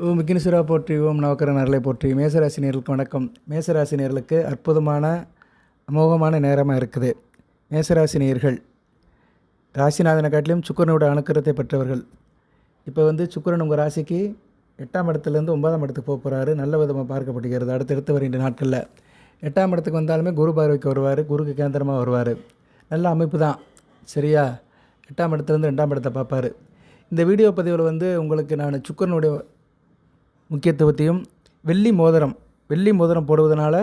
ஓம் விக்னேஸ்வரா போற்றி, ஓம் நவக்கரன் அருளை போற்றி. மேசராசினியர்களுக்கு வணக்கம். மேசராசினியர்களுக்கு அற்புதமான அமோகமான நேரமாக இருக்குது. மேசராசினியர்கள் ராசிநாதனை காட்டிலும் சுக்கிரனோட அனுக்கிரத்தை பெற்றவர்கள். இப்போ சுக்கிரன் உங்கள் ராசிக்கு 8ஆம் இடத்துலேருந்து 9ஆம் இடத்துக்கு போக போகிறாரு. நல்ல விதமாக பார்க்கப்படுகிறது. அடுத்தடுத்து வருகின்ற நாட்களில் 8ஆம் இடத்துக்கு வந்தாலுமே குரு பார்வைக்கு வருவார். குருக்கு கேந்திரமாக வருவார். நல்ல அமைப்பு தான். சரியா? 8ஆம் இடத்துலேருந்து 2ஆம் இடத்தை பார்ப்பார். இந்த வீடியோ பதிவில் உங்களுக்கு நான் சுக்கிரனுடைய முக்கியத்துவத்தையும் வெள்ளி மோதிரம் போடுவதனால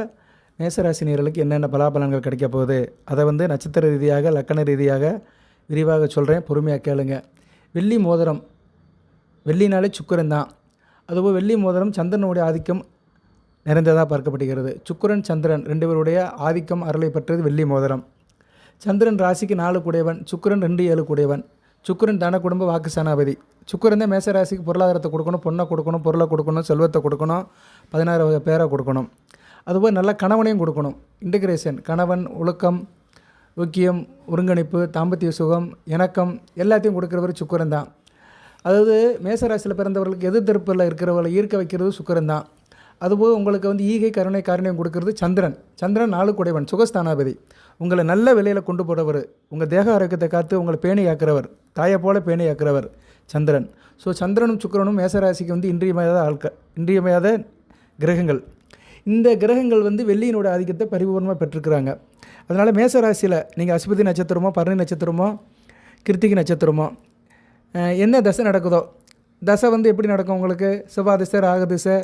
மேசராசினியர்களுக்கு என்னென்ன பலாபலன்கள் கிடைக்க போகுது அதை நட்சத்திர ரீதியாக லக்கண ரீதியாக விரிவாக சொல்கிறேன். பொறுமையாக கேளுங்க. வெள்ளினாலே சுக்கிரன் தான். அதுபோல் வெள்ளி மோதிரம் சந்திரனுடைய ஆதிக்கம் நிறைந்ததாக பார்க்கப்படுகிறது. சுக்கிரன் சந்திரன் 2 பேருடைய ஆதிக்கம் அருளை பெற்றது வெள்ளி மோதிரம். சந்திரன் ராசிக்கு 4 கூடையவன், சுக்கிரன் 2 7 கூடையவன். சுக்கிரன் தன குடும்ப வாக்கு சனாபதி. சுக்கிரன் தான் மேசராசிக்கு பொருளாதாரத்தை கொடுக்கணும், பொண்ணை கொடுக்கணும், பொருளை கொடுக்கணும், செல்வத்தை கொடுக்கணும், 16 வகை பேரை கொடுக்கணும். அதுபோல் நல்ல கணவனையும் கொடுக்கணும். இன்டகிரேஷன், கணவன், ஒழுக்கம், ஊக்கியம், ஒருங்கிணைப்பு, தாம்பத்திய சுகம், இணக்கம் எல்லாத்தையும் கொடுக்குறவர் சுக்கிரன் தான். அதாவது மேசராசியில் பிறந்தவர்களுக்கு எதிர்த்தரப்பில் இருக்கிறவர்களை ஈர்க்க வைக்கிறது சுக்கிரன் தான். அதுபோல் உங்களுக்கு ஈகை, கருணை, காரணியம் கொடுக்கறது சந்திரன். சந்திரன் 4 குடைவன், சுகஸ்தானாபதி. உங்களை நல்ல விலையில் கொண்டு போகிறவர், உங்கள் தேக ஆரோக்கியத்தை காத்து உங்களை பேணி ஆக்கிறவர், தாயை போல பேணி ஆக்கிறவர் சந்திரன். ஸோ சந்திரனும் சுக்கிரனும் மேசராசிக்கு இன்றியமையாத கிரகங்கள். இந்த கிரகங்கள் வெள்ளியினோட ஆதிக்கத்தை பரிபூர்ணமாக பெற்றிருக்கிறாங்க. அதனால் மேசராசியில் நீங்கள் அஸ்வதி நட்சத்திரமோ, பரணி நட்சத்திரமோ, கிருத்திகை நட்சத்திரமோ என்ன தசை நடக்குதோ, தசை எப்படி நடக்கும் உங்களுக்கு? செவ்வாய் திசை, ராகு திசை,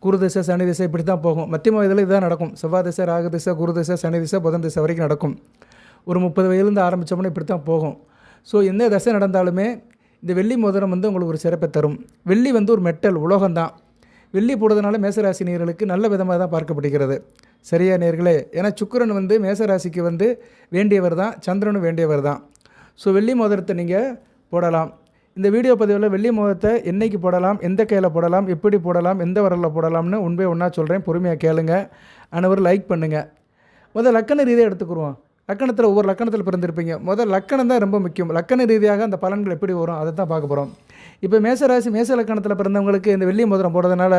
குரு திசை, சனி திசை இப்படி தான் போகும். மத்திய வயதில் இதுதான் நடக்கும். செவ்வாய் திசை, ராகு திசை, குரு திசை, சனி திசை, புதன் திசை வரைக்கும் நடக்கும். ஒரு 30 வயதுலேருந்து ஆரம்பித்தோம்னா இப்படி தான் போகும். ஸோ எந்த தசை நடந்தாலுமே இந்த வெள்ளி மோதிரம் உங்களுக்கு ஒரு சிறப்பை தரும். வெள்ளி ஒரு மெட்டல், உலோகம்தான். வெள்ளி போடுறதுனால மேசராசினியர்களுக்கு நல்ல விதமாக தான் பார்க்கப்படுகிறது. சரியா நேர்களே? ஏன்னா சுக்கிரன் மேசராசிக்கு வேண்டியவர் தான், சந்திரனும் வேண்டியவர் தான். ஸோ வெள்ளி மோதிரத்தை நீங்கள் போடலாம். இந்த வீடியோ பதிவில் வெள்ளி மோதிரத்தை என்னைக்கு போடலாம், எந்த கையில் போடலாம், எப்படி போடலாம், எந்த வரலில் போடலாம்னு ஒன்றா சொல்கிறேன். பொறுமையாக கேளுங்க. அனைவரும் லைக் பண்ணுங்கள். லக்கண ரீதியாக எடுத்துக்குருவோம். லக்கணத்தில் ஒவ்வொரு லக்கணத்தில் பிறந்திருப்பீங்க. லக்கணம் தான் ரொம்ப முக்கியம். லக்கண ரீதியாக அந்த பலன்கள் எப்படி வரும் அதை தான் பார்க்க போகிறோம். இப்போ மேசராசி, மேச லக்கணத்தில் பிறந்தவங்களுக்கு இந்த வெள்ளி மோதிரம் போடுறதுனால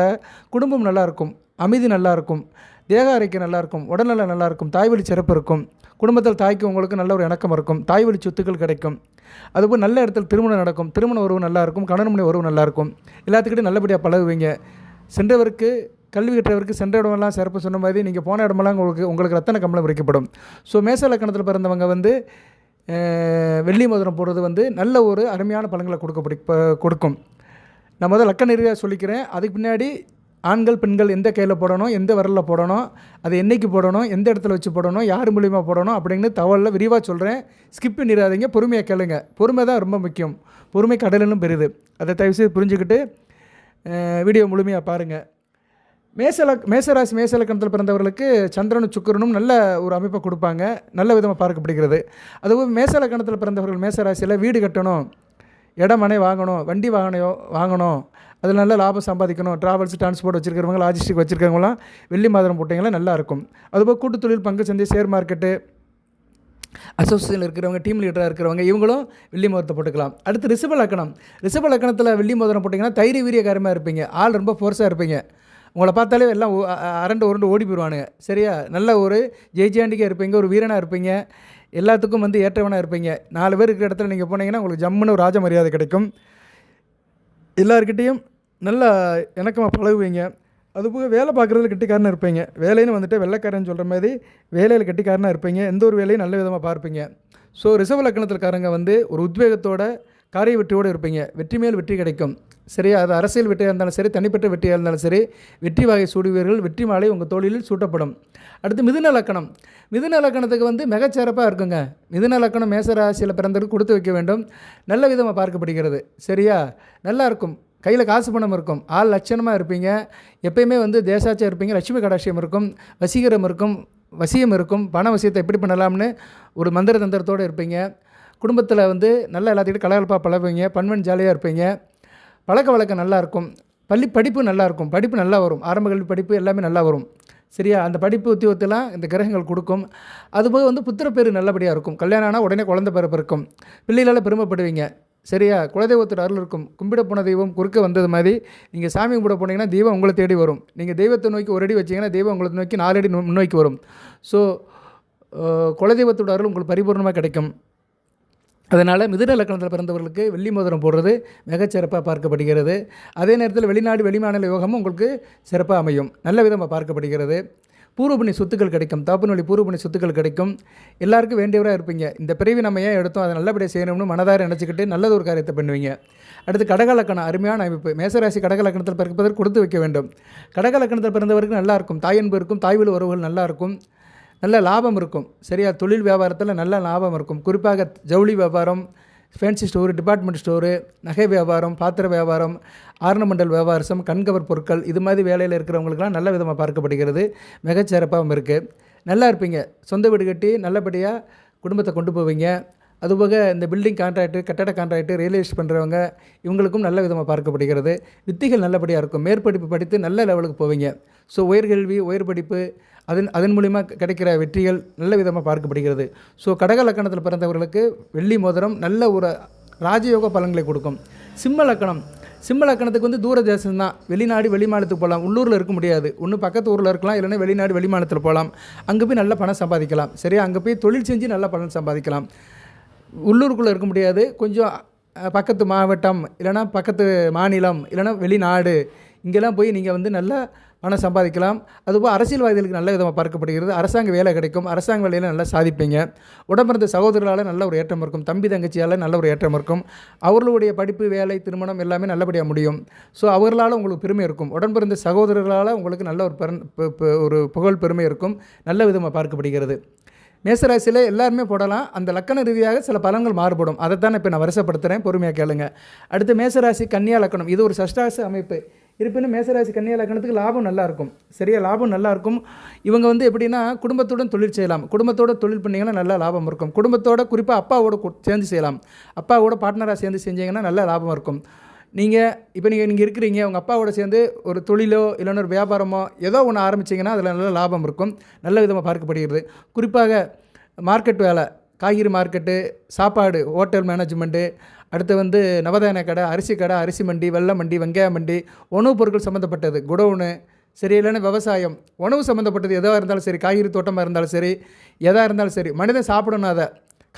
குடும்பம் நல்லாயிருக்கும், அமைதி நல்லாயிருக்கும், தேக ஆரோக்கியம் நல்லாயிருக்கும், உடல்நல நல்லாயிருக்கும், தாய்வழி சிறப்பு இருக்கும். குடும்பத்தில் தாய்க்கு உங்களுக்கு நல்ல ஒரு இணக்கம் இருக்கும், தாய்வழி சொத்துக்கள் கிடைக்கும். அதுபோல் நல்ல இடத்துல திருமணம் நடக்கும், திருமண உறவு நல்லாயிருக்கும், கணவன் மனைவி உறவு நல்லாயிருக்கும். எல்லாத்துக்கிட்டையும் நல்லபடியாக பழகுவீங்க. சென்றவருக்கு, கல்வி கற்றவருக்கு சென்ற இடமெல்லாம் சிறப்பு சொன்ன மாதிரி நீங்கள் போன இடமெல்லாம் உங்களுக்கு ரத்தன கம்பளம் விரிக்கப்படும். ஸோ மேச லக்கணத்தில் பிறந்தவங்க வெள்ளி மோதிரம் போடுறது நல்ல ஒரு அருமையான பலன்களை கொடுக்கும். நான் லக்கண ரீதியாக சொல்லிக்கிறேன். அதுக்கு பின்னாடி ஆண்கள், பெண்கள் எந்த கையில் போடணும், எந்த விரலில் போடணும், அதை என்றைக்கு போடணும், எந்த இடத்துல வச்சு போடணும், யார் மூலியமாக போடணும் அப்படின்னு தகவலில் விரிவாக சொல்கிறேன். ஸ்கிப் பண்ணிடாதீங்க. பொறுமையாக கேளுங்க. பொறுமை தான் ரொம்ப முக்கியம். பொறுமை கடலிலும் பெரிது. அதை தயவுசெய்து புரிஞ்சுக்கிட்டு வீடியோ முழுமையாக பாருங்கள். மேசராசி, மேசலக்கணத்தில் பிறந்தவர்களுக்கு சந்திரனும் சுக்கிரனும் நல்ல ஒரு அமைப்பை கொடுப்பாங்க. நல்ல விதமாக பார்க்கப்படுகிறது. அதுவும் மேசலக்கணத்தில் பிறந்தவர்கள் மேசராசியில் வீடு கட்டணும், இடம் மனை வாங்கணும், வண்டி வாங்கணும், அதில் நல்ல லாபம் சம்பாதிக்கணும், ட்ராவல்ஸ், டிரான்ஸ்போர்ட் வச்சுருக்கிறவங்க, லாஜிஸ்டிக் வச்சுருக்கவங்களாம் வெள்ளி மோதிரம் போட்டிங்கன்னா நல்லாயிருக்கும். அதுபோல் கூட்டு தொழில், பங்கு சந்தை, ஷேர் மார்க்கெட்டு, அசோசியேஷனில் இருக்கிறவங்க, டீம் லீடராக இருக்கிறவங்க இவங்களும் வெள்ளி மோதிரத்தை போட்டுக்கலாம். அடுத்து ரிஷப லக்கணத்தில் வெள்ளி மோதிரம் போட்டிங்கன்னா தைரிய வீரியகாரமாக இருப்பீங்க. ஆள் ரொம்ப ஃபோர்ஸாக இருப்பீங்க. உங்களை பார்த்தாலே எல்லாம் அரண்டு உருண்டு ஓடி போயிடுவானுங்க. சரியா? நல்ல ஒரு ஜெய்ஜாண்டிக்காக இருப்பீங்க, ஒரு வீரனாக இருப்பீங்க, எல்லாத்துக்கும் ஏற்றவனாக இருப்பீங்க. 4 பேர் இருக்கிற இடத்துல நீங்கள் போனீங்கன்னா உங்களுக்கு ஜம்முன்னு ஒரு ராஜ மரியாதை கிடைக்கும். எல்லாருக்கிட்டேயும் நல்லா இணக்கமாக பழகுவீங்க. அதுபோக வேலை பார்க்குறதுல கெட்டிக்காரனாக இருப்பீங்க. வேலைன்னு வெள்ளைக்காரன்னு சொல்கிற மாதிரி வேலையில் கெட்டிக்காரனாக இருப்பீங்க. எந்த ஒரு வேலையும் நல்ல விதமாக பார்ப்பீங்க. ஸோ ரிஷப லக்கணத்திற்காரங்க ஒரு உத்வேகத்தோட, காரிய வெற்றியோடு இருப்பீங்க. வெற்றி மேல் வெற்றி கிடைக்கும். சரியா? அது அரசியல் வெற்றியாக இருந்தாலும் சரி, தனிப்பட்ட வெற்றியாக இருந்தாலும் சரி, வெற்றி வகை சூடுவீர்கள். வெற்றி மாலை உங்கள் தோளில் சூட்டப்படும். அடுத்து மிதுன லக்கணத்துக்கு மிகச்சிறப்பாக இருக்குங்க. மிதுன லக்கணம் மேசராசியில் பிறந்தவருக்கு கொடுத்து வைக்க வேண்டும். நல்ல விதமாக பார்க்கப்படுகிறது. சரியா? நல்லாயிருக்கும். கையில் காசு பணம் இருக்கும். ஆள் லட்சணமாக இருப்பீங்க. எப்பயுமே தேசாச்சியாக இருப்பீங்க. லட்சுமி கடாட்சியம் இருக்கும், வசீகரம் இருக்கும், வசியம் இருக்கும். பண வசியத்தை எப்படி பண்ணலாம்னு ஒரு மந்திர தந்திரத்தோடு இருப்பீங்க. குடும்பத்தில் நல்லா எல்லாத்துக்கிட்டும் கலகலப்பாக பழகுவீங்க. பன்மன் ஜாலியாக இருப்பீங்க. பழக்க வழக்கம் நல்லாயிருக்கும். படிப்பு நல்லாயிருக்கும். படிப்பு நல்லா வரும். ஆரம்ப கல்வி படிப்பு எல்லாமே நல்லா வரும். சரியா? அந்த படிப்பு உத்தியோகத்தெல்லாம் இந்த கிரகங்கள் கொடுக்கும். அதுபோக புத்திர பேர் நல்லபடியாக இருக்கும். கல்யாணம் ஆனால் உடனே குழந்தை பிறப்பு இருக்கும். பிள்ளைகளால் பெருமைப்படுவீங்க. சரியா? குலதெய்வத்தோட அருள் இருக்கும். கும்பிட போன தெய்வம் குறுக்க வந்தது மாதிரி, நீங்கள் சாமி கும்பிட போனீங்கன்னா தெய்வம் உங்களை தேடி வரும். நீங்கள் தெய்வத்தை நோக்கி ஒரு அடி வச்சீங்கன்னா தெய்வம் உங்களை நோக்கி 4 அடி முன்னோக்கி வரும். ஸோ குலதெய்வத்தோட அருள் உங்களுக்கு பரிபூர்ணமாக கிடைக்கும். அதனால் மிதுன லக்னத்தில் பிறந்தவர்களுக்கு வெள்ளி மோதிரம் போடுறது மிகச்சிறப்பாக பார்க்கப்படுகிறது. அதே நேரத்தில் வெளிநாடு வெளிமாநில யோகமும் உங்களுக்கு சிறப்பாக அமையும். நல்ல விதமாக பார்க்கப்படுகிறது. பூர்வபுண்ணிய சொத்துக்கள் கிடைக்கும். தகப்பன் வழி பூர்வபுண்ணிய சொத்துக்கள் கிடைக்கும். எல்லாருக்கும் வேண்டியவராக இருப்பீங்க. இந்த பிறவி நம்ம ஏன் எடுத்தோம், அதை நல்லபடியாக செய்யணும்னு மனதார நினச்சிக்கிட்டு நல்லது ஒரு காரியத்தை பண்ணுவீங்க. அடுத்து கடகலக்கணம் அருமையான அமைப்பு. மேசராசி கடகலக்கணத்தில் பிறப்பதற்கு கொடுத்து வைக்க வேண்டும். கடகலக்கணத்தில் பிறந்தவருக்கு நல்லாயிருக்கும். தாயன்பு இருக்கும். தாய்வழி உறவுகள் நல்லாயிருக்கும். நல்ல லாபம் இருக்கும். சரியா? தொழில் வியாபாரத்தில் நல்ல லாபம் இருக்கும். குறிப்பாக ஜவுளி வியாபாரம், ஃபேன்சி ஸ்டோரு, டிபார்ட்மெண்ட் ஸ்டோரு, நகை வியாபாரம், பாத்திர வியாபாரம், ஆர்னமெண்டல் வியாபாரம், கண்கவர் பொருட்கள், இது மாதிரி வேலையில் இருக்கிறவங்களுக்கெல்லாம் நல்ல விதமாக பார்க்கப்படுகிறது. மிகச்சிறப்பாகவும் இருக்குது. நல்லா இருப்பீங்க. சொந்த வீடு கட்டி நல்லபடியாக குடும்பத்தை கொண்டு போவீங்க. அதுபோக இந்த பில்டிங் கான்ட்ராக்டு, கட்டட கான்ட்ராக்டு, ரியல் எஸ்டேட் பண்ணுறவங்க இவங்களுக்கும் நல்ல விதமாக பார்க்கப்படுகிறது. வித்திகள் நல்லபடியாக இருக்கும். மேற்படிப்பு படித்து நல்ல லெவலுக்கு போவீங்க. ஸோ உயர்கல்வி, உயர் படிப்பு, அதன் மூலிமா கிடைக்கிற வெற்றிகள் நல்ல விதமாக பார்க்கப்படுகிறது. ஸோ கடக லக்கணத்தில் பிறந்தவர்களுக்கு வெள்ளி மோதிரம் நல்ல ஒரு ராஜயோக பலன்களை கொடுக்கும். சிம்ம லக்கணத்துக்கு வந்து தூர தேசம் தான். வெளிநாடு வெளிமாநிலத்துக்கு போகலாம். உள்ளூரில் இருக்க முடியாது. ஒன்று பக்கத்து ஊரில் இருக்கலாம், இல்லைன்னா வெளிநாடு வெளிமாநிலத்தில் போகலாம். அங்கே போய் நல்ல பணம் சம்பாதிக்கலாம். சரியா? அங்கே போய் தொழில் செஞ்சு நல்ல பணம் சம்பாதிக்கலாம். உள்ளூருக்குள்ளே இருக்க முடியாது. கொஞ்சம் பக்கத்து மாவட்டம், இல்லைனா பக்கத்து மாநிலம், இல்லைனா வெளிநாடு, இங்கெல்லாம் போய் நீங்கள் வந்து நல்லா பணம் சம்பாதிக்கலாம். அதுபோல் அரசியல்வாதிகளுக்கு நல்ல விதமாக பார்க்கப்படுகிறது. அரசாங்க வேலை கிடைக்கும். அரசாங்க வேலையில் நல்லா சாதிப்பீங்க. உடம்பிறந்த சகோதரர்களால் நல்ல ஒரு ஏற்றம் இருக்கும். தம்பி தங்கச்சியால் நல்ல ஒரு ஏற்றம் இருக்கும். அவர்களுடைய படிப்பு, வேலை, திருமணம் எல்லாமே நல்லபடியாக முடியும். ஸோ அவர்களால் உங்களுக்கு பெருமை இருக்கும். உடன்பிறந்த சகோதரர்களால் உங்களுக்கு நல்ல ஒரு புகழ் பெருமை இருக்கும். நல்ல விதமாக பார்க்கப்படுகிறது. மேசராசியில் எல்லாருமே போடலாம். அந்த லக்கண ரீதியாக சில பலன்கள் மாறுபடும். அதைத்தான் இப்போ நான் வருஷப்படுத்துகிறேன். பொறுமையாக கேளுங்க. அடுத்து மேசராசி கன்னியா லக்கணம். இது ஒரு சஷ்டாச அமைப்பு. இருப்பினும் மேசராசி கன்னியா லக்கணத்துக்கு லாபம் நல்லாயிருக்கும். சரியா? லாபம் நல்லாயிருக்கும். இவங்க வந்து எப்படின்னா குடும்பத்துடன் தொழில் செய்யலாம். குடும்பத்தோட தொழில் பண்ணிங்கன்னா நல்ல லாபம் இருக்கும். குடும்பத்தோட குறிப்பாக அப்பாவோட சேர்ந்து செய்யலாம். அப்பாவோட பார்ட்னராக சேர்ந்து செஞ்சீங்கன்னா நல்ல லாபம் இருக்கும். நீங்கள் இருக்கிறீங்க, உங்கள் அப்பாவோட சேர்ந்து ஒரு தொழிலோ இல்லைன்னா ஒரு வியாபாரமோ ஏதோ ஒன்று ஆரம்பிச்சிங்கன்னா அதில் நல்ல லாபம் இருக்கும். நல்ல விதமாக பார்க்கப்படுகிறது. குறிப்பாக மார்க்கெட் வேலை, காய்கறி மார்க்கெட்டு, சாப்பாடு, ஹோட்டல் மேனேஜ்மெண்ட்டு, அடுத்து வந்து நவதானிய கடை, அரிசி கடை, அரிசி மண்டி, வெள்ளை மண்டி, வெங்காய மண்டி, உணவுப் பொருட்கள் சம்மந்தப்பட்டது, குடோனு, சரி, இல்லைன்னா விவசாயம், உணவு சம்மந்தப்பட்டது எதாக இருந்தாலும் சரி, காய்கறி தோட்டமாக இருந்தாலும் சரி, எதாக இருந்தாலும் சரி, மனிதன் சாப்பிடணும். அதை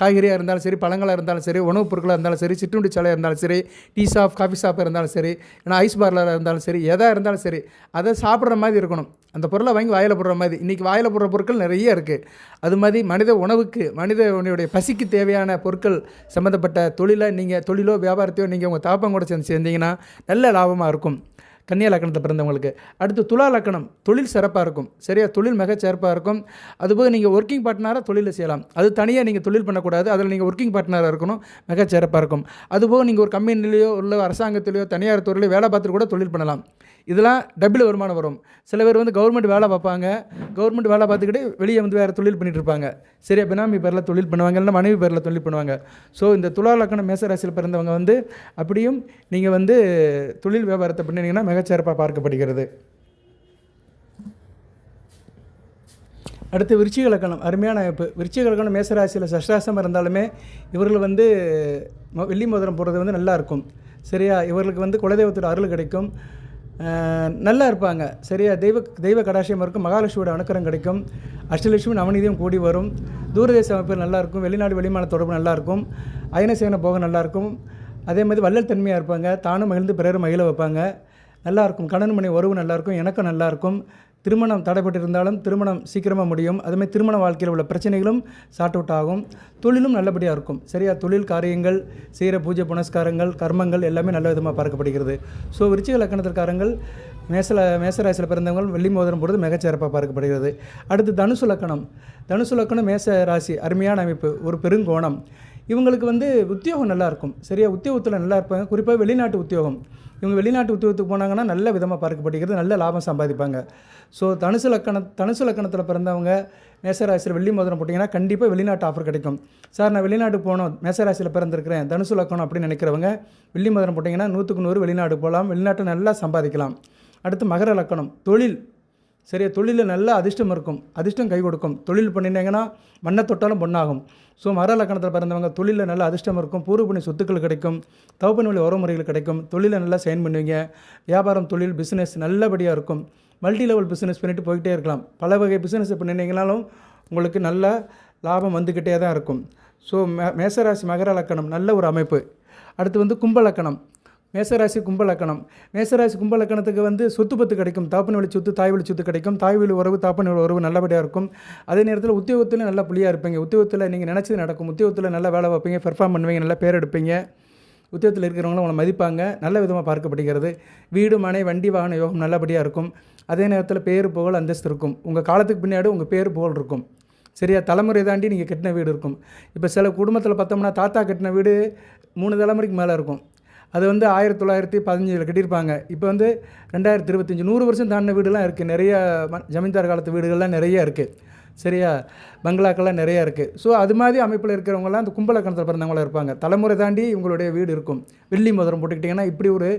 காய்கறியாக இருந்தாலும் சரி, பழங்களாக இருந்தாலும் சரி, உணவுப் பொருட்களாக இருந்தாலும் சரி, சிற்றுண்டி சாலையாக இருந்தாலும் சரி, டீ ஷாப், காஃபி ஷாப்பாக இருந்தாலும் சரி, இல்லைனா ஐஸ் பார்லராக இருந்தாலும் சரி, எதாக இருந்தாலும் சரி, அதை சாப்பிட்ற மாதிரி இருக்கணும். அந்த பொருளை வாங்கி வாயில் போடுற மாதிரி. இன்றைக்கி வாயில் போடுற பொருட்கள் நிறைய இருக்குது. அது மாதிரி மனித உணவுக்கு, மனிதனுடைய பசிக்கு தேவையான பொருட்கள் சம்மந்தப்பட்ட தொழிலோ வியாபாரத்தையோ நீங்கள் உங்கள் தாப்பங்கூட சேர்ந்தீங்கன்னா நல்ல லாபமாக இருக்கும். கன்னியா லக்கணத்தில் பிறந்தவங்களுக்கு. அடுத்து துலா லக்கணம். தொழில் சிறப்பாக இருக்கும். சரியா? தொழில் மிக சிறப்பாக இருக்கும். அதுபோக நீங்கள் ஒர்க்கிங் பார்ட்னராக தொழிலில் செய்யலாம். அது தனியாக நீங்கள் தொழில் பண்ணக்கூடாது. அதில் நீங்கள் ஒர்க்கிங் பார்ட்னராக இருக்கணும். மிக சிறப்பாக இருக்கும். அதுபோக நீங்கள் ஒரு கம்பெனிலேயோ இல்லை அரசாங்கத்திலேயோ தனியார் துறையிலையோ வேலை பார்த்துட்டு கூட தொழில் பண்ணலாம். இதெல்லாம் டபுள் வருமானம் வரும். சில பேர் வந்து கவர்மெண்ட் வேலை பார்ப்பாங்க. கவர்மெண்ட் வேலை பார்த்துக்கிட்டு வெளியே வந்து வேறு தொழில் பண்ணிகிட்டு இருப்பாங்க. சரியா? பினாமி பேரில் தொழில் பண்ணுவாங்க, இல்லைன்னா மனைவி பேரில் தொழில் பண்ணுவாங்க. ஸோ இந்த துலா லக்கணம் மேசராசியில் பிறந்தவங்க வந்து அப்படியும் நீங்கள் வந்து தொழில் வியாபாரத்தை பண்ணினீங்கன்னா மிகச்சிறப்பாக பார்க்கப்படுகிறது. அடுத்து விருச்சிக லக்கணம். அருமையான அமைப்பு. விருச்சிக லக்கணம் மேசராசியில் சஷ்டாசம் இருந்தாலுமே இவர்கள் வந்து வெள்ளி மோதிரம் போடுறது வந்து நல்லாயிருக்கும். சரியா? இவர்களுக்கு வந்து குலதெய்வத்தோட அருள் கிடைக்கும். நல்லா இருப்பாங்க. சரியா? தெய்வ கடாட்சியம் இருக்கும். மகாலட்சுமியோட அனுக்கிரகம் கிடைக்கும். அஷ்டலட்சுமி நவநீதியம் கூடி வரும். தூரதேச அமைப்பு நல்லாயிருக்கும். வெளிநாடு வெளிமான தொடர்பு நல்லாயிருக்கும். அயனசேன போகம் நல்லாயிருக்கும். அதே மாதிரி வள்ளல் தன்மையாக இருப்பாங்க. தானும் மகிழ்ந்து பிறரும் மகிழ வைப்பாங்க. நல்லாயிருக்கும். கணவன் மனைவி உறவு நல்லாயிருக்கும். எனக்கும் நல்லாயிருக்கும். திருமணம் தடைப்பட்டு இருந்தாலும் திருமணம் சீக்கிரமாக முடியும். அதுமாதிரி திருமண வாழ்க்கையில் உள்ள பிரச்சனைகளும் சார்ட் அவுட் ஆகும். தொழிலும் நல்லபடியாக இருக்கும். சரியா? தொழில் காரியங்கள் செய்கிற பூஜை புனஸ்காரங்கள் கர்மங்கள் எல்லாமே நல்ல விதமாக பார்க்கப்படுகிறது. ஸோ விருச்சிக லக்கணத்திற்காரங்கள் மேசராசியில் பிறந்தவங்க வெள்ளி மோதிரம் போடுறது மிகச்சிறப்பாக பார்க்கப்படுகிறது. அடுத்து தனுசு லக்கணம் மேச ராசி. அருமையான அமைப்பு. ஒரு பெருங்கோணம். இவங்களுக்கு வந்து உத்தியோகம் நல்லாயிருக்கும். சரியா? உத்தியோகத்தில் நல்லா இருப்பாங்க. குறிப்பாக வெளிநாட்டு உத்தியோகம். இவங்க வெளிநாட்டு உத்தியோகத்துக்கு போனாங்கன்னா நல்ல விதமாக பார்க்கப்படுகிறது. நல்ல லாபம் சம்பாதிப்பாங்க. ஸோ தனுசு லக்கணத்தில் பிறந்தவங்க மேசராசியில் வெள்ளி மோதிரம் போட்டிங்கன்னா கண்டிப்பாக வெளிநாட்டு ஆஃபர் கிடைக்கும். சார், நான் வெளிநாட்டுக்கு போகணும், மேசராசியில் பிறந்திருக்கிறேன், தனுசு லக்கணம் அப்படின்னு நினைக்கிறவங்க வெள்ளி மோதிரம் போட்டிங்கன்னா 100க்கு 100 வெளிநாடு போகலாம். வெளிநாட்டை நல்லா சம்பாதிக்கலாம். அடுத்து மகர லக்கணம். தொழில் சரியா, தொழிலில் நல்ல அதிர்ஷ்டம் இருக்கும், அதிர்ஷ்டம் கை கொடுக்கும். தொழில் பண்ணினீங்கன்னா மண்ணை தொட்டாலும் பொண்ணாகும். ஸோ மர லக்கணத்தில் பிறந்தவங்க தொழிலில் நல்ல அதிர்ஷ்டம் இருக்கும், பூர்வ புண்ணிய சொத்துக்கள் கிடைக்கும், தகப்பன் வழி உறவுமுறைகள் கிடைக்கும், தொழிலை நல்லா சைன் பண்ணுவீங்க. வியாபாரம், தொழில், பிஸ்னஸ் நல்லபடியாக இருக்கும். மல்டி லெவல் பிஸ்னஸ் பண்ணிட்டு போய்கிட்டே இருக்கலாம். பல வகை பிஸ்னஸ் பண்ணினீங்கனாலும் உங்களுக்கு நல்ல லாபம் வந்துக்கிட்டே தான் இருக்கும். ஸோ மேசராசி மகர லக்கணம் நல்ல ஒரு அமைப்பு. அடுத்து வந்து கும்ப லக்கணம். மேசராசி கும்ப லக்கணம். மேசராசி கும்ப லக்கணத்துக்கு வந்து சொத்து பத்து கிடைக்கும், தாப்பன் வழி சொத்து, தாய் வழி சொத்து கிடைக்கும். தாய் வழி உறவு, தாப்பன் வழி உறவு நல்லபடியாக இருக்கும். அதே நேரத்தில் உத்தியோகத்தில் நல்லா புள்ளியாக இருப்பீங்க. உத்தியோகத்தில் நீங்கள் நினச்சது நடக்கும். உத்தியோகத்தில் நல்லா வேலை வைப்பீங்க, பெர்ஃபார்ம் பண்ணுவீங்க, நல்லா பேர் எடுப்பீங்க. உத்தியோகத்தில் இருக்கிறவங்களும் உங்களை மதிப்பாங்க, நல்ல விதமாக பார்க்கப்படுகிறது. வீடு, மனை, வண்டி, வாகன யோகம் நல்லபடியாக இருக்கும். அதே நேரத்தில் பேர், புகழ், அந்தஸ்து இருக்கும். உங்கள் காலத்துக்கு பின்னாடி உங்கள் பேர், புகழ் இருக்கும். சரியா, தலைமுறை தாண்டி நீங்கள் கட்டின வீடு இருக்கும். இப்போ சில குடும்பத்தில் பார்த்தோம்னா தாத்தா கட்டின வீடு 3 தலைமுறைக்கு மேலே இருக்கும். அது வந்து 1915 கட்டியிருப்பாங்க. இப்போ வந்து 2025 100 வருஷம் தாண்டின வீடுலாம் இருக்குது. நிறைய ஜமீன்தார் காலத்து வீடுகள்லாம் நிறைய இருக்குது. சரியா, பங்களாக்கள்லாம் நிறையா இருக்குது. ஸோ அது மாதிரி அமைப்பில் இருக்கிறவங்களாம் அந்த கும்பலக்கணத்தில் பிறந்தவங்களாம் இருப்பாங்க. தலைமுறை தாண்டி இவங்களுடைய வீடு இருக்கும். வெள்ளி மோதிரம் போட்டுக்கிட்டிங்கன்னா இப்படி ஒரு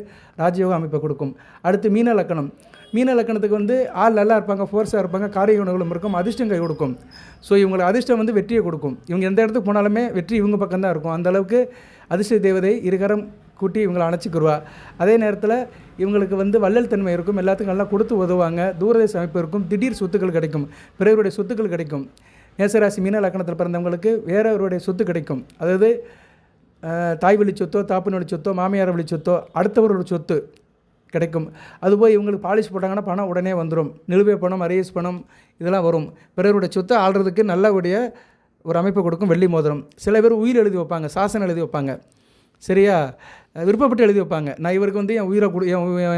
ராஜயோக அமைப்பை கொடுக்கும். அடுத்து மீன லக்கணம். மீன லக்கணத்துக்கு வந்து ஆள் நல்லா இருப்பாங்க, ஃபோர்ஸாக இருப்பாங்க, காரிய குணங்களும் இருக்கும், அதிர்ஷ்டம் கை கொடுக்கும். ஸோ இவங்களுக்கு அதிர்ஷ்டம் வந்து வெற்றியை கொடுக்கும். இவங்க எந்த இடத்துக்கு போனாலுமே வெற்றி இவங்க பக்கம் தான் இருக்கும். அந்தளவுக்கு அதிர்ஷ்ட தேவதை இருகரம் கூட்டி இவங்களை அணைச்சிக்கிடுவா. அதே நேரத்தில் இவங்களுக்கு வந்து வள்ளல் தன்மை இருக்கும், எல்லாத்துக்கும் நல்லா கொடுத்து உதவுவாங்க. தூரதேச அமைப்பு இருக்கும், திடீர் சொத்துக்கள் கிடைக்கும், பிறருடைய சொத்துக்கள் கிடைக்கும். மேசராசி மீன லக்கணத்தில் பிறந்தவங்களுக்கு வேறவருடைய சொத்து கிடைக்கும். அதாவது தாய் வழி சொத்தோ, தாப்பன் வழி சொத்தோ, மாமியார் வழி சொத்தோ, அடுத்தவரோட சொத்து கிடைக்கும். அதுபோய் இவங்களுக்கு பாலிஷ் போட்டாங்கன்னா பணம் உடனே வந்துடும். நிலுவை பணம், அரியஸ் பணம் இதெல்லாம் வரும். பிறருடைய சொத்தை ஆள்றதுக்கு நல்லபடிய ஒரு அமைப்பை கொடுக்கும் வெள்ளி மோதிரம். சில பேர் உயிர் எழுதி வைப்பாங்க, சாசனம் எழுதி வைப்பாங்க. சரியா, விருப்பப்பட்டு எழுதி வைப்பாங்க. நான் இவருக்கு வந்து என் உயிரை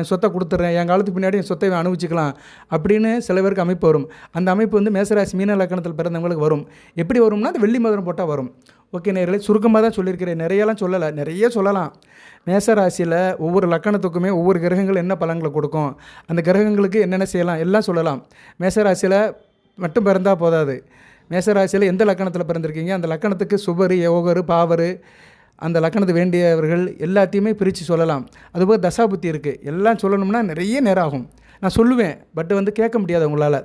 என் சொத்தை கொடுத்துட்றேன், என் காலத்துக்கு பின்னாடி என் சொத்தை அனுபவிச்சிக்கலாம் அப்படின்னு சில பேருக்கு அமைப்பு வரும். அந்த அமைப்பு வந்து மேசராசி மீன லக்கணத்தில் பிறந்தவங்களுக்கு வரும். எப்படி வரும்னா அந்த வெள்ளி மோதிரம் போட்டால் வரும். ஓகே நேயர்களே, சுருக்கமாக தான் சொல்லியிருக்கிறேன், நிறையலாம் சொல்லலை, நிறைய சொல்லலாம். மேசராசியில் ஒவ்வொரு லக்கணத்துக்குமே ஒவ்வொரு கிரகங்கள் என்ன பலன்களை கொடுக்கும், அந்த கிரகங்களுக்கு என்னென்ன செய்யலாம் எல்லாம் சொல்லலாம். மேசராசியில் மட்டும் பிறந்தால் போதாது. மேசராசியில் எந்த லக்கணத்தில் பிறந்திருக்கீங்க, அந்த லக்கணத்துக்கு சுபரு, யோகரு, பாவரு, அந்த லக்கணத்து வேண்டியவர்கள் எல்லாத்தையுமே பிரித்து சொல்லலாம். அதுபோல் தசாபுத்தி இருக்குது. எல்லாம் சொல்லணும்னா நிறைய நேரம் ஆகும். நான் சொல்லுவேன், பட் வந்து கேட்க முடியாது உங்களால்.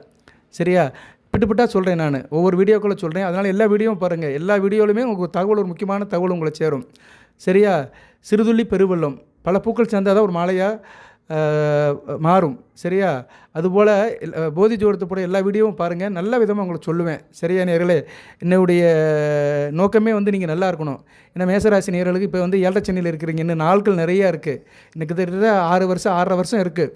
சரியா, பிட்டுப்பிட்டா சொல்கிறேன், நான் ஒவ்வொரு வீடியோக்குள்ளே சொல்கிறேன். அதனால் எல்லா வீடியோவும் பாருங்கள். எல்லா வீடியோவிலுமே உங்களுக்கு தகவல், ஒரு முக்கியமான தகவல் உங்களை சேரும். சரியா, சிறுதுள்ளி பெருவெள்ளம், பல பூக்கள் சேர்ந்தால் தான் ஒரு மாலையாக மாறும். சரியா, அதுபோல் போதி ஜோடத்துப்பட எல்லா வீடியோவும் பாருங்கள், நல்ல விதமாக உங்களுக்கு சொல்லுவேன். சரியா நேயர்களே, என்னுடைய நோக்கமே வந்து நீங்கள் நல்லா இருக்கணும். ஏன்னா மேசராசி நேயர்களுக்கு இப்போ வந்து 7 சனியில் இருக்கிறீங்க, இன்னும் நாட்கள் நிறையா இருக்குது. இன்னைக்கு கிட்டத்தட்ட 6 வருஷம் 6.5 வருஷம் இருக்குது.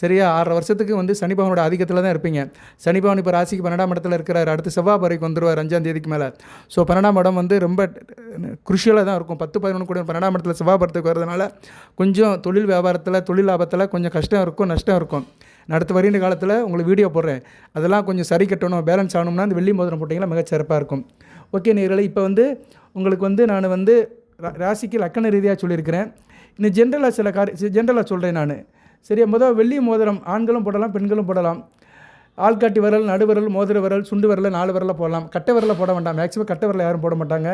சரியா, 6.5 வருஷத்துக்கு வந்து சனி பகவானோட ஆதிக்கத்தில் தான் இருப்பீங்க. சனி பகவான் இப்போ ராசிக்கு 12ஆம் இடத்துல இருக்கிறார். அடுத்து செவ்வாய் பறைக்கு வந்துடுவார் 5ஆம் தேதிக்கு மேலே. ஸோ 12ஆம் இடம் வந்து ரொம்ப குருஷியலாக தான் இருக்கும். 10, 11 கூட 12ஆம் இடத்துல செவ்வாய் பறத்துக்கு வரதுனால கொஞ்சம் தொழில் வியாபாரத்தில், தொழில் லாபத்தில் கொஞ்சம் கஷ்டம் இருக்கும், நஷ்டம் இருக்கும். நான் அடுத்த வருகின்ற காலத்தில் உங்களுக்கு வீடியோ போடுறேன். அதெல்லாம் கொஞ்சம் சரி கட்டணும், பேலன்ஸ் ஆகணும்னா அந்த வெள்ளி மோதிரம் போட்டிங்கன்னா மிகச்சிறப்பாக இருக்கும். ஓகே நேயர்களே, இப்போ வந்து உங்களுக்கு வந்து நான் வந்து ராசிக்கு லக்கண ரீதியாக சொல்லியிருக்கிறேன். இன்னும் ஜென்ரலாக ஜென்ரலாக சொல்கிறேன் நான். சரியா, முதல் வெள்ளி மோதிரம் ஆண்களும் போடலாம், பெண்களும் போடலாம். ஆள்காட்டி விரல், நடுவிரல், மோதிர விரல், சுண்டு விரல் 4 விரலில் போடலாம். கட்டை விரலில் போட வேண்டாம். மேக்ஸிமம் கட்டை விரலில் யாரும் போட மாட்டாங்க.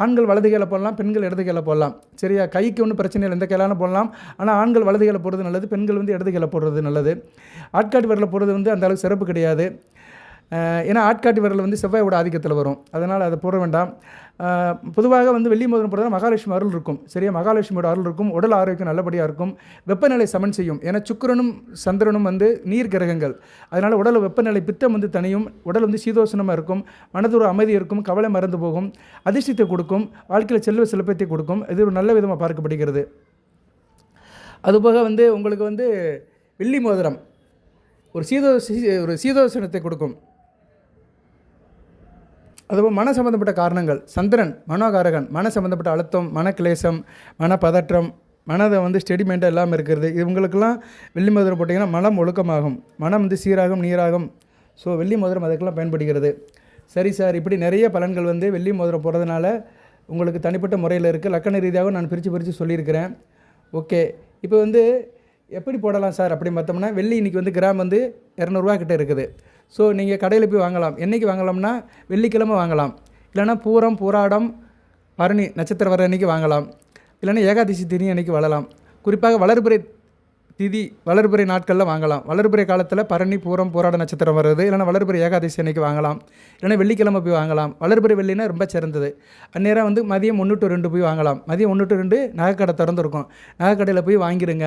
ஆண்கள் வலது கையில் போடலாம், பெண்கள் இடது கையில் போடலாம். சரியா, கைக்கு ஒன்றும் பிரச்சனை இல்லை, எந்த கையிலான போடலாம். ஆனால் ஆண்கள் வலது கையில் போடுறது நல்லது, பெண்கள் வந்து இடது கையில் போடுறது நல்லது. ஆட்காட்டி விரலில் போடுறது வந்து அந்த அளவுக்கு சிறப்பு கிடையாது. ஏன்னா ஆட்காட்டி விரல் வந்து செவ்வாயோட ஆதிக்கத்தில் வரும், அதனால் அதை போட வேண்டாம். பொதுவாக வந்து வெள்ளி மோதிரம் போடுறதா மகாலட்சுமி அருள் இருக்கும். சரியா, மகாலட்சுமியோட அருள் இருக்கும். உடல் ஆரோக்கியம் நல்லபடியாக இருக்கும். வெப்பநிலை சமன் செய்யும். ஏன்னா சுக்கிரனும் சந்திரனும் வந்து நீர் கிரகங்கள். அதனால் உடல் வெப்பநிலை, பித்தம் வந்து தனியும், உடல் வந்து சீதோஷணமாக இருக்கும், மனதொரு அமைதி இருக்கும், கவலை மறந்து போகும், அதிர்ஷ்டத்தை கொடுக்கும், வாழ்க்கையில் செல்வ செழிப்பத்தை கொடுக்கும். இது ஒரு நல்ல விதமாக பார்க்கப்படுகிறது. அதுபோக வந்து உங்களுக்கு வந்து வெள்ளி மோதிரம் ஒரு சீதோஷணத்தை கொடுக்கும். அதுபோல் மன சம்பந்தப்பட்ட காரணங்கள், சந்திரன் மனோகாரகன், மன சம்பந்தப்பட்ட அழுத்தம், மனக்கிளேசம், மனப்பதற்றம், மனதை வந்து ஸ்டெடிமெண்ட்டாக இல்லாமல் இருக்கிறது. இவங்களுக்கெல்லாம் வெள்ளி மோதிரம் போட்டிங்கன்னா மனம் ஒழுக்கமாகும், மனம் வந்து சீராகும், நீராகும். ஸோ வெள்ளி மோதிரம் அதுக்கெல்லாம் பயன்படுகிறது. சரி சார், இப்படி நிறைய பலன்கள் வந்து வெள்ளி மோதிரம் போடுறதுனால உங்களுக்கு தனிப்பட்ட முறையில் இருக்குது. லக்கண ரீதியாக நான் பிரித்து சொல்லியிருக்கிறேன். ஓகே, இப்போ வந்து எப்படி போடலாம் சார் அப்படி பார்த்தோம்னா, வெள்ளி இன்றைக்கி வந்து கிராம் வந்து 200 கிட்டே இருக்குது. ஸோ நீங்கள் கடையில் போய் வாங்கலாம். என்றைக்கு வாங்கலாம்னா வெள்ளிக்கிழமை வாங்கலாம், இல்லைனா பூரம், பூராடம், பரணி நட்சத்திரம் வர அன்றைக்கி வாங்கலாம், இல்லைனா ஏகாதசி தினி அன்றைக்கி வளரலாம். குறிப்பாக வளர்பிறை திதி வளர்பிறை நாட்களில் வாங்கலாம். வளர்பிறை காலத்தில் பரணி, பூரம், போராட நட்சத்திரம் வருது. இல்லைனா வளர்பிறை ஏகாதசி அன்னைக்கு வாங்கலாம். இல்லைனா வெள்ளிக்கிழமை போய் வாங்கலாம். வளர்பிறை வெள்ளினா ரொம்ப சிறந்தது. அந்நேரம் வந்து மதியம் 1 to 2 போய் வாங்கலாம். மதியம் 1 to 2 நகைக்கடை திறந்துருக்கும். நகைக்கடையில் போய் வாங்கிடுங்க.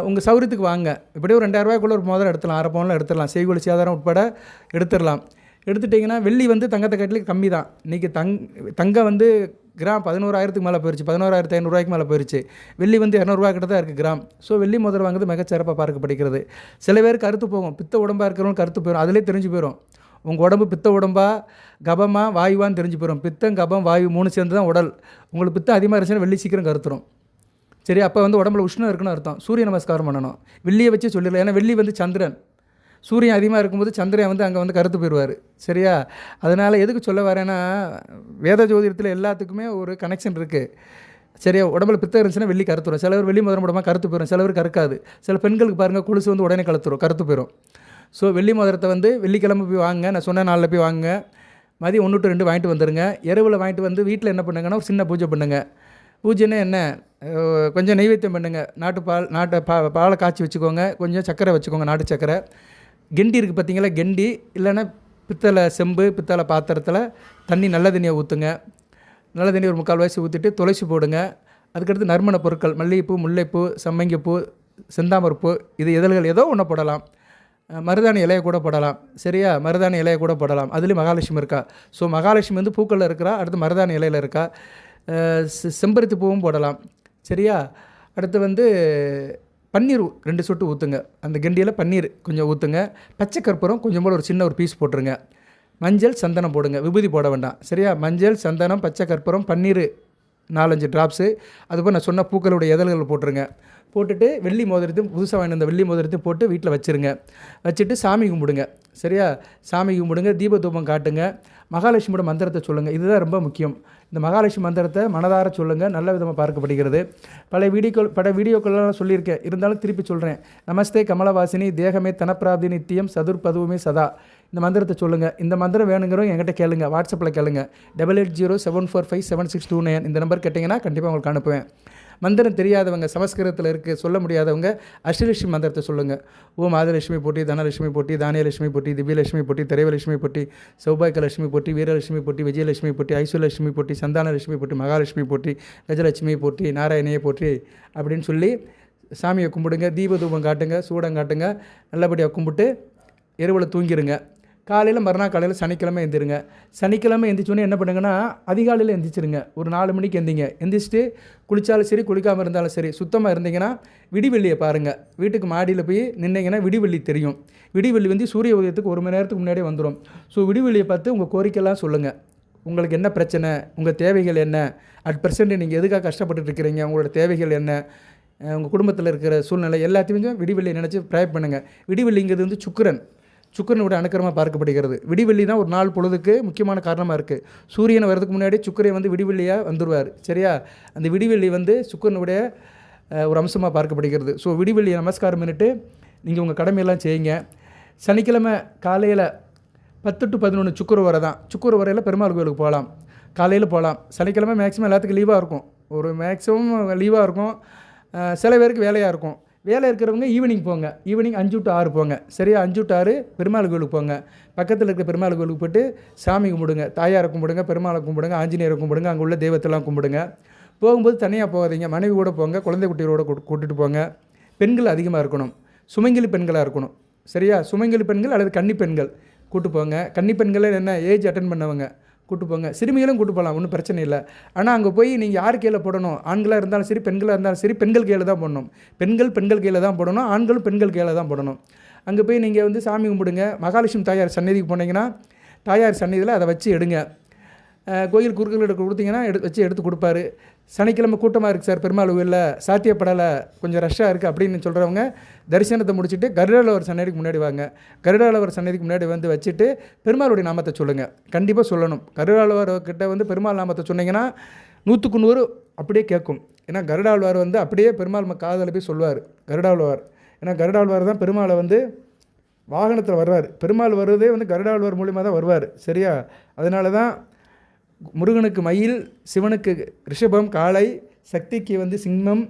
உங்கள் சௌரியத்துக்கு வாங்க. இப்படியே ஒரு 2000 ஒரு மோதிரம் எடுத்துடலாம். அரை பவுனில் எடுத்துடலாம். செய்கூலி சேதாரம் உட்பட எடுத்துடலாம். எடுத்துட்டிங்கன்னா வெள்ளி வந்து தங்கத்தை காட்டிலும் கம்மி தான். இன்றைக்கி தங்கம் வந்து கிராம் 11,000க்கு மேலே போயிடுச்சு. 11,500 மேலே போயிடுச்சு. வெள்ளி வந்து 200 கிட்ட தான் இருக்குது கிராம். ஸோ வெள்ளி மோதிரம் வாங்குறது மிகச்சிறப்பாக பார்க்கப்படுகிறது. சில பேர் கருத்து போகும். பித்த உடம்பாக இருக்கிறவங்க கருத்து போயிடும். அதிலே தெரிஞ்சு போயிடும். உங்கள் உடம்பு பித்த உடம்பா, கபமா, வாயுவான்னு தெரிஞ்சு போயிடும். பித்தம், கபம், வாயு 3 சேர்ந்து தான் உடல். உங்களுக்கு பித்தம் அதிகமாக இருந்துச்சுன்னா வெள்ளி சீக்கிரம் கருத்துரும். சரி, அப்போ வந்து உடம்புல உஷ்ணம் இருக்குன்னு அர்த்தம். சூரிய நமஸ்காரம் பண்ணணும். வெள்ளியை வச்சு சொல்லிடலாம். ஏன்னா வெள்ளி வந்து சந்திரன். சூரியன் அதிகமாக இருக்கும்போது சந்திரன் வந்து அங்கே வந்து கருத்து போயிடுவார். சரியா? அதனால் எதுக்கு சொல்ல வரேன்னா, வேத ஜோதிடத்தில் எல்லாத்துக்குமே ஒரு கனெக்ஷன் இருக்குது. சரியா? உடம்புல பித்தம் இருந்துச்சுன்னா வெள்ளி கருத்துரும். சில பேர் வெள்ளி மோதிரம் போடாமல் கருத்து போயிடும். சில பேர் கருக்காது. சில பெண்களுக்கு பாருங்கள், கொலுசு வந்து உடனே கருத்து போயிடும். ஸோ வெள்ளி மோதிரத்தை வந்து வெள்ளிக்கிழமை போய் வாங்க. நான் சொன்ன நாளில் போய் வாங்க. மதியம் 1 to 2 வாங்கிட்டு வந்துடுங்க. இரவில் வாங்கிட்டு வந்து வீட்டில் என்ன பண்ணுங்கன்னா ஒரு சின்ன பூஜை பண்ணுங்கள். பூஜைன்னா என்ன, கொஞ்சம் நெய்வேத்தியம் பண்ணுங்கள். பாலை காய்ச்சி வச்சுக்கோங்க. கொஞ்சம் சர்க்கரை வச்சுக்கோங்க, நாட்டு சர்க்கரை. கெண்டி இருக்குது பார்த்தீங்களா, கெண்டி இல்லைன்னா பித்தளை செம்பு, பித்தளை பாத்திரத்தில் தண்ணி, நல்ல தண்ணியை ஊற்றுங்க. நல்ல தண்ணி ஒரு 3/4 வாசி ஊற்றிட்டு துளசி போடுங்க. அதுக்கடுத்து நறுமண பொருட்கள் மல்லிகைப்பூ, முல்லைப்பூ, சம்மங்கிப்பூ, செந்தாமரைப்பூ, இது இதழ்கள் ஏதோ ஒன்று போடலாம். மருதாணி இலையை கூட போடலாம். சரியா? மருதாணி இலையை கூட போடலாம். அதுலேயும் மகாலட்சுமி இருக்கா. ஸோ மகாலட்சுமி வந்து பூக்களில் இருக்கிறா. அடுத்து மருதாணி இலையில் இருக்கா. செம்பருத்தி பூவும் போடலாம். சரியா? அடுத்து வந்து பன்னீர் 2 சொட்டு ஊற்றுங்க. அந்த கெண்டியில் பன்னீர் கொஞ்சம் ஊற்றுங்க. பச்சை கற்பூரம் கொஞ்சம் போல் ஒரு சின்ன ஒரு பீஸ் போட்டுருங்க. மஞ்சள், சந்தனம் போடுங்க. விபூதி போட வேண்டாம். சரியா? மஞ்சள், சந்தனம், பச்சை கற்பூரம், பன்னீர் 4-5 ட்ராப்ஸு. அதுபோல் நான் சொன்ன பூக்களுடைய இதழ்கள் போட்டுருங்க. போட்டுட்டு வெள்ளி மோதிரத்தையும் புதுசாக வாங்கிட்டு வந்த வெள்ளி மோதிரத்தையும் போட்டு வீட்டில் வச்சுருங்க. வச்சுட்டு சாமி கும்பிடுங்க. சரியா? சாமி கும்பிடுங்க. தீப தூபம் காட்டுங்க. மகாலட்சுமியோட மந்திரத்தை சொல்லுங்கள். இதுதான் ரொம்ப முக்கியம். இந்த மகாலட்சுமி மந்திரத்தை மனதார சொல்லுங்கள். நல்ல விதமாக பார்க்கப்படுகிறது. பல வீடியோக்கள்லாம் சொல்லியிருக்கேன். இருந்தாலும் திருப்பி சொல்கிறேன். நமஸ்தே கமலவாசினி தேகமே தனப்பிராப்தி நித்தியம் சதுர்பதுவுமே சதா. இந்த மந்திரத்தை சொல்லுங்கள். இந்த மந்திரம் வேணுங்கிறவங்க என்கிட்ட கேளுங்க. வாட்ஸ்அப்பில் கேளுங்க. 8807457629 இந்த நம்பர் கேட்டிங்கன்னா கண்டிப்பாக உங்களுக்கு அனுப்புவேன். மந்திரம் தெரியாதவங்க, சமஸ்கிருதத்தில் இருக்குது சொல்ல முடியாதவங்க அஷ்டலட்சுமி மந்திரத்தை சொல்லுங்கள். ஓம் ஆதிலட்சுமி போட்டி, தனலட்சுமி போட்டி, தானியலட்சுமி போட்டி, திவ்யலட்சுமி போட்டி, திரைவலட்சுமி போட்டி, சௌபாகியலட்சுமி போட்டி, வீரலட்சுமி போட்டி, விஜயலட்சுமி போட்டி, ஐஸ்வர்யலட்சுமி போட்டி, சந்தானலட்சுமி போட்டி, மகாலட்சுமி போட்டி, கஜலட்சுமி போட்டி, நாராயணியை போற்றி அப்படின்னு சொல்லி சாமியை கும்பிடுங்க. தீப தூபம் காட்டுங்க. சூடம் காட்டுங்க. நல்லபடியாக கும்பிட்டு இரவில் தூங்கிடுங்க. மறுநாள் காலையில் சனிக்கிழமை எந்திருங்க. சனிக்கிழமை எந்திரிச்சோன்னே என்ன பண்ணுங்கன்னா, அதிகாலையில் எந்திரிச்சிருங்க. ஒரு 4 மணிக்கு எந்திரிச்சிட்டு குளித்தாலும் சரி, குளிக்காமல் இருந்தாலும் சரி, சுத்தமாக இருந்தீங்கன்னா விடிவெள்ளியை பாருங்கள். வீட்டுக்கு மாடியில் போய் நின்னீங்கன்னா விடிவெள்ளி தெரியும். விடிவெள்ளி வந்து சூரிய உதயத்துக்கு 1 மணி நேரத்துக்கு முன்னாடியே வந்துடும். ஸோ விடிவெள்ளியை பார்த்து உங்கள் கோரிக்கைலாம் சொல்லுங்கள். உங்களுக்கு என்ன பிரச்சனை, உங்கள் தேவைகள் என்ன, அட் ப்ரெசென்ட் நீங்கள் எதுக்காக கஷ்டப்பட்டுட்டு இருக்கிறீங்க, உங்களோட தேவைகள் என்ன, உங்கள் குடும்பத்தில் இருக்கிற சூழ்நிலை எல்லாத்தையுமே விடிவெள்ளியை நினச்சி ப்ரேயர் பண்ணுங்கள். விடிவெள்ளிங்கிறது வந்து சுக்கிரனோட அனுக்கிரமாக பார்க்கப்படுகிறது. விடிவெள்ளி தான் ஒரு நாள் பொழுதுக்கு முக்கியமான காரணமாக இருக்குது. சூரியன் வரதுக்கு முன்னாடி சுக்கிரன் வந்து விடிவெள்ளியாக வந்துடுவார். சரியா? அந்த விடிவெள்ளி வந்து சுக்கிரனுடைய ஒரு அம்சமாக பார்க்கப்படுகிறது. ஸோ விடிவெள்ளியை நமஸ்காரம் பண்ணிட்டு நீங்கள் உங்கள் கடமையெல்லாம் செய்யுங்க. சனிக்கிழமை காலையில் 10 to 11 சுக்குர வரை தான். சுக்குர வரையில் பெருமாள் கோயிலுக்கு போகலாம். காலையில் போகலாம். சனிக்கிழமை மேக்ஸிமம் எல்லாத்துக்கும் லீவாக இருக்கும். ஒரு மேக்ஸிமம் லீவாக இருக்கும். சில பேருக்கு வேலையாக இருக்கும். வேலை இருக்கிறவங்க ஈவினிங் போங்க. ஈவினிங் 5 to 6 போங்க. சரியா? 5 to 6 பெருமாள் கோயிலுக்கு போங்க. பக்கத்தில் இருக்க பெருமாள் கோயிலுக்கு போய்ட்டு சாமி கும்பிடுங்க. தாயாரை கும்பிடுங்க, பெருமாளை கும்பிடுங்க, ஆஞ்சநேயரை கும்பிடுங்க, அங்கே உள்ள தெய்வத்தெல்லாம் கும்பிடுங்க. போகும்போது தனியாக போகாதீங்க. மனைவி கூட போங்க. குழந்தை குட்டியோட கூட்டிகிட்டு போங்க. பெண்கள் அதிகமாக இருக்கணும். சுமங்கலி பெண்களாக இருக்கணும். சரியா? சுமங்கலி பெண்கள் அல்லது கன்னி பெண்கள் கூட்டு போங்க. கன்னி பெண்களே என்ன ஏஜ் அட்டன் பண்ணவங்க கூட்டு போங்க. சிறுமிகளும் கூட்டு போகலாம், ஒன்றும் பிரச்சனை இல்லை. ஆனால் அங்கே போய் நீங்கள் யார் கையில் போடணும், ஆண்களாக இருந்தாலும் சரி, பெண்களாக இருந்தாலும் சரி, பெண்கள் கையில் தான் போடணும். பெண்கள் கையில் தான் போடணும். ஆண்களும் பெண்கள் கையில் தான் போடணும். அங்கே போய் நீங்கள் வந்து சாமி கும்பிடுங்க. மகாலட்சுமி தாயார் சன்னதிக்கு போனீங்கன்னா தாயார் சன்னதியில் அதை வச்சு எடுங்க. கோயில் குறுக்கள் கொடுத்தீங்கன்னா வச்சு எடுத்து கொடுப்பாரு. சனிக்கிழமை கூட்டமாக இருக்குது சார் பெருமாள் கோயிலில், சாத்தியப்படலை, கொஞ்சம் ரஷ்ஷாக இருக்குது அப்படின்னு சொல்கிறவங்க தரிசனத்தை முடிச்சுட்டு கருடாளவர் சன்னதிக்கு முன்னாடி வாங்க. கருடாளவர் சன்னதிக்கு முன்னாடி வந்து வச்சுட்டு பெருமாளுடைய நாமத்தை சொல்லுங்கள். கண்டிப்பாக சொல்லணும். கருடாளவர்கிட்ட வந்து பெருமாள் நாமத்தை சொன்னீங்கன்னா 100க்கு 100 அப்படியே கேட்கும். ஏன்னா கருடாழ்வார் வந்து அப்படியே பெருமாள் காதில் போய் சொல்லுவார். கருடாழ்வார் ஏன்னா கருடாழ்வார் தான் பெருமாளை வந்து வாகனத்தில் வருவார். பெருமாள் வருவதே வந்து கருடாழ்வார் மூலிமா தான் வருவார். சரியா? அதனால தான் முருகனுக்கு மயில், சிவனுக்கு ரிஷபம், காளை, சக்திக்கு வந்து சிம்மம்,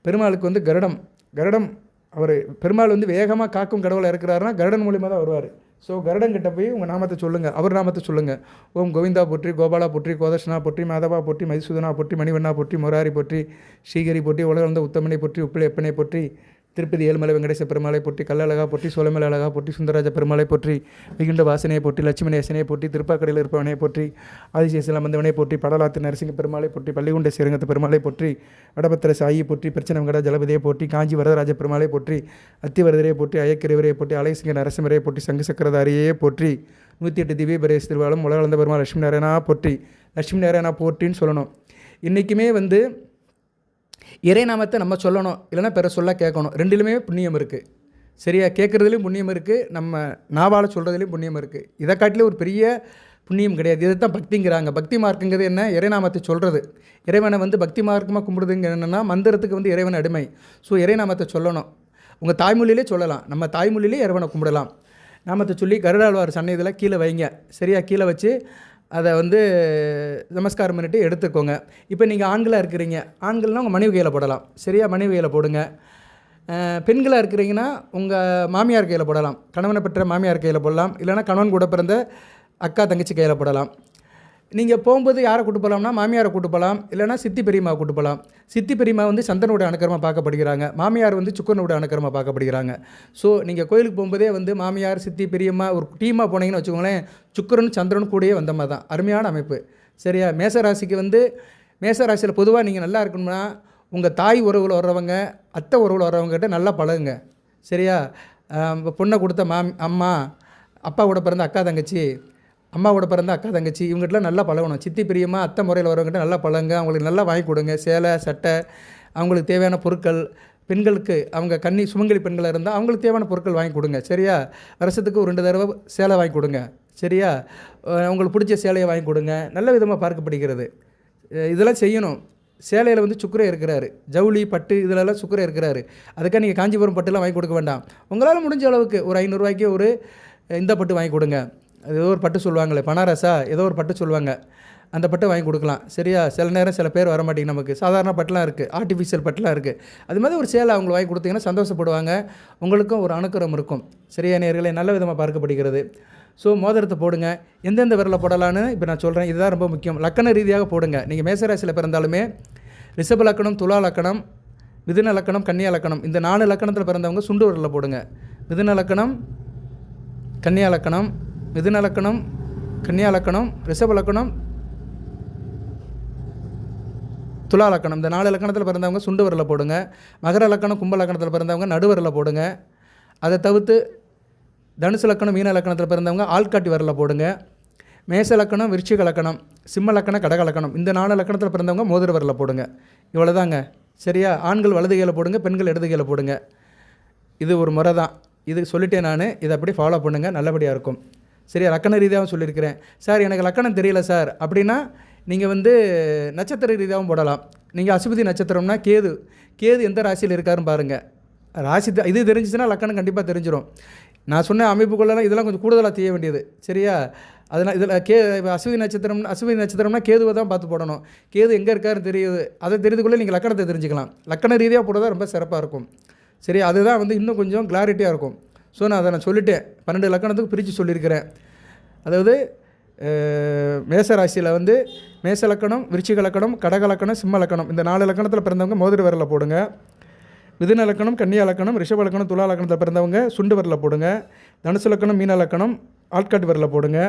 பெருமாளுக்கு வந்து கருடம். கருடம் அவர் பெருமாள் வந்து வேகமாக காக்கும் கடவுளாக இருக்கிறாருன்னா கருடன் மூலியமாக தான் வருவார். ஸோ கருடன் கிட்ட போய் உங்கள் நாமத்தை சொல்லுங்கள், அவர் நாமத்தை சொல்லுங்கள். ஓம் கோவிந்தா போற்றி, கோபாலா போற்றி, கோதர்ஷனா போற்றி, மாதவா போற்றி, மதிசூதனா போற்றி, மணிவண்ணா போற்றி, முராரி போற்றி, ஸ்ரீகரி போற்றி, உலகளந்த உத்தமனை போற்றி, உப்பிலி எப்பனை போற்றி, திருப்பதி ஏழுமலை வெங்கடேச பெருமாளை போற்றி, கல்லழகா போற்றி, சோழமலை அழகா போற்றி, சுந்தரராஜ பெருமாளை போற்றி, மிகுண்ட வாசனையை போற்றி, லட்சுமி நேசனையை போற்றி, திருப்பாக்கடையில் இருப்பவனை போற்றி, ஆதிசேஷலம் வந்தவனை போற்றி, படலாத்து நரசிங்க பெருமாளை போற்றி, பள்ளிகுண்ட ஸ்ரீரங்கத்து பெருமாளை போற்றி, வடபத்திர சாயி போற்றி, பிரச்சனை வெங்கட ஜலபதியை போற்றி, காஞ்சி வரதராஜ பெருமாளை போற்றி, அத்திவரதரையை போற்றி, அயக்கிரிவரையை போற்றி, அலைசிங்க நரசிம்மரையை போற்றி, சங்கு சக்கரதாரியே போற்றி, 108 திவ்ய பிரேஸ் திருவாளும் உலகளந்த பெருமாள் லட்சுமி நாராயணா போற்றி, லட்சுமி நாராயணா போற்றின்னு சொல்லணும். இன்றைக்குமே வந்து இறை நாமத்தை நம்ம சொல்லணும், இல்லைனா பிற சொல்ல கேட்கணும். ரெண்டுலையுமே புண்ணியம் இருக்குது. சரியா? கேட்குறதுலேயும் புண்ணியம் இருக்குது, நம்ம நாவால் சொல்கிறதுலேயும் புண்ணியம் இருக்குது. இதை காட்டிலே ஒரு பெரிய புண்ணியம் கிடையாது. இதை தான் பக்திங்கிறாங்க. பக்தி மார்க்குங்கிறது என்ன? இறைநாமத்தை சொல்கிறது. இறைவனை வந்து பக்தி மார்க்கமாக கும்பிடுதுங்க என்னென்னா மந்திரத்துக்கு வந்து இறைவன் அடிமை. ஸோ இறைநாமத்தை சொல்லணும். உங்கள் தாய்மொழியிலே சொல்லலாம். நம்ம தாய்மொழியிலே இறைவனை கும்பிடலாம். நாமத்தை சொல்லி கருடாழ்வார் சன்னதியில் கீழே வைங்க. சரியா? கீழே வச்சு அதை வந்து நமஸ்காரம் பண்ணிட்டு எடுத்துக்கோங்க. இப்போ நீங்கள் ஆண்களாக இருக்கிறீங்க, ஆண்கள்னால் உங்கள் மனைவி கையில் போடலாம். சரியா? மனைவி கையில் போடுங்க. பெண்களாக இருக்கிறீங்கன்னா உங்கள் மாமியார் கையில் போடலாம். கணவனை பெற்ற மாமியார் கையில் போடலாம், இல்லைனா கணவன் கூட பிறந்த அக்கா தங்கச்சி கையில் போடலாம். நீங்கள் போகும்போது யாரை கூட்டு போகலாம்னா மாமியாரை கூட்டு போகலாம், இல்லைனா சித்தி பெரியம்மா கூட்டு போகலாம். சித்தி பெரியம்மா வந்து சந்தனோட அனுக்கிரமாக பார்க்கப்படுகிறாங்க, மாமியார் வந்து சுக்கரனோட அனுக்கிரமாக பார்க்கப்படுகிறாங்க. ஸோ நீங்கள் கோயிலுக்கு போகும்போதே வந்து மாமியார் சித்தி பெரியம்மா ஒரு டீமாக போனீங்கன்னு வச்சுக்கோங்களேன், சுக்கரன் சந்திரன் கூடயே வந்த மாதிரி தான். அருமையான அமைப்பு. சரியா? மேசராசிக்கு வந்து மேசராசியில் பொதுவாக நீங்கள் நல்லா இருக்கணும்னா உங்கள் தாய் உறவில் வர்றவங்க, அத்தை உறவில் வர்றவங்ககிட்ட நல்லா பழகுங்க. சரியா? பொண்ணை கொடுத்த அம்மா, அப்பா கூட பிறந்த அக்கா தங்கச்சி, அம்மாவோட பிறந்த அக்கா தங்கச்சி, இவங்ககிட்டலாம் நல்லா பழகணும். சித்தி பிரியமாக அத்தை முறையில் வரவங்ககிட்ட நல்லா பழகுங்க. அவங்களுக்கு நல்லா வாங்கி கொடுங்க. சேலை சட்டை, அவங்களுக்கு தேவையான பொருட்கள். பெண்களுக்கு அவங்க சுமங்கலி பெண்களாக இருந்தால் அவங்களுக்கு தேவையான பொருட்கள் வாங்கி கொடுங்க. சரியா? வருஷத்துக்கு ஒரு 2 தடவை சேலை வாங்கி கொடுங்க. சரியா? உங்களுக்கு பிடிச்ச சேலையை வாங்கி கொடுங்க. நல்ல விதமாக பார்க்கப்படுகிறது. இதெல்லாம் செய்யணும். சேலையில் வந்து சுக்கரே இருக்கிறாரு, ஜவுளி பட்டு இதிலெல்லாம் சுக்கரே இருக்கிறாரு. அதுக்காக நீங்கள் காஞ்சிபுரம் பட்டுலாம் வாங்கி கொடுக்க வேண்டாம். உங்களால் முடிஞ்ச அளவுக்கு ஒரு 500 ரூபாய்க்கு ஒரு இந்த பட்டு வாங்கி கொடுங்க. அது ஏதோ ஒரு பட்டு சொல்லுவாங்களே, பனாரஸா ஏதோ ஒரு பட்டு சொல்லுவாங்க, அந்த பட்டை வாங்கி கொடுக்கலாம். சரியா? சில நேரம் சில பேர் வர மாட்டேங்க. நமக்கு சாதாரண பட்டெலாம் இருக்குது, ஆர்டிஃபிஷியல் பட்டெலாம் இருக்குது. அது மாதிரி ஒரு சேலை அவங்களுக்கு வாங்கி கொடுத்தீங்கன்னா சந்தோஷப்படுவாங்க, உங்களுக்கும் ஒரு அனுக்கிரம் இருக்கும். சரியா நேயர்களே? நல்ல விதமாக பார்க்கப்படுகிறது. ஸோ மோதிரத்தை போடுங்க. எந்தெந்த விரலை போடலான்னு இப்போ நான் சொல்கிறேன். இதுதான் ரொம்ப முக்கியம். லக்கண ரீதியாக போடுங்க. நீங்கள் மேசராசியில் பிறந்தாலுமே ரிஷப லக்கணம், துலா லக்கணம், மிதுன லக்கணம், கன்னியா லக்கணம், இந்த 4 லக்கணத்தில் பிறந்தவங்க சுண்டு விரலில் போடுங்க. மிதுன லக்கணம், கன்னியா லக்கணம், மிதுன லக்கணம், கன்னியா லக்கணம், ரிஷப லக்கணம், துலா லக்கணம், இந்த 4 லக்கணத்தில் பிறந்தவங்க சுண்டு விரலில் போடுங்க. மகர லக்கணம், கும்ப லக்கணத்தில் பிறந்தவங்க நடுவரில் போடுங்க. அதை தவிர்த்து தனுசு லக்கணம், மீன லக்கணத்தில் பிறந்தவங்க ஆள்காட்டி விரலில் போடுங்க. மேச லக்கணம், விருச்சிக லக்கணம், சிம்ம லக்கணம், கடக லக்கணம், இந்த 4 லக்கணத்தில் பிறந்தவங்க மோதிர விரலில் போடுங்க. இவ்வளோதாங்க. சரியா? ஆண்கள் வலது கையில் போடுங்க, பெண்கள் இடது கையில் போடுங்க. இது ஒரு முறை தான். இது சொல்லிட்டேன் நான். இதை அப்படி ஃபாலோ பண்ணுங்கள், நல்லபடியாக இருக்கும். சரியா? லக்கண ரீதியாகவும் சொல்லியிருக்கிறேன். சார் எனக்கு லக்கணம் தெரியல சார் அப்படின்னா நீங்கள் வந்து நட்சத்திர ரீதியாகவும் போடலாம். நீங்கள் அசுபதி நட்சத்திரம்னா கேது எந்த ராசியில் இருக்காருன்னு பாருங்கள். ராசி இது தெரிஞ்சிச்சுன்னா லக்கணம் கண்டிப்பாக தெரிஞ்சிடும். நான் சொன்ன அமைப்புக்குள்ளெல்லாம் இதெல்லாம் கொஞ்சம் கூடுதலாக செய்ய வேண்டியது. சரியா? அதனால் இதில் அசுபதி நட்சத்திரம்னா கேதுவை தான் பார்த்து போடணும். கேது எங்கே இருக்காருன்னு தெரியுது. அதை தெரிந்துக்குள்ளே நீங்கள் லக்கணத்தை தெரிஞ்சுக்கலாம். லக்கண ரீதியாக போடுறதா ரொம்ப சிறப்பாக இருக்கும். சரியா? அதுதான் வந்து இன்னும் கொஞ்சம் கிளாரிட்டியாக இருக்கும். ஸோ நான் அதை சொல்லிட்டேன். 12 லக்கணத்துக்கு பிரித்து சொல்லியிருக்கிறேன். அதாவது மேசராசியில் வந்து மேச லக்கணம், விருச்சிக லக்கணம், கடக லக்கணம், சிம்ம லக்கணம், இந்த 4 லக்கணத்தில் பிறந்தவங்க மோதிர விரலில் போடுங்க. மிதுன லக்கணம், கன்னியா லக்கணம், ரிஷப லக்கணம், துலா லக்கணத்தில் பிறந்தவங்க சுண்டு விரலில் போடுங்க. தனுசு லக்கணம், மீன லக்கணம் ஆள்காட்டு விரலில் போடுங்க.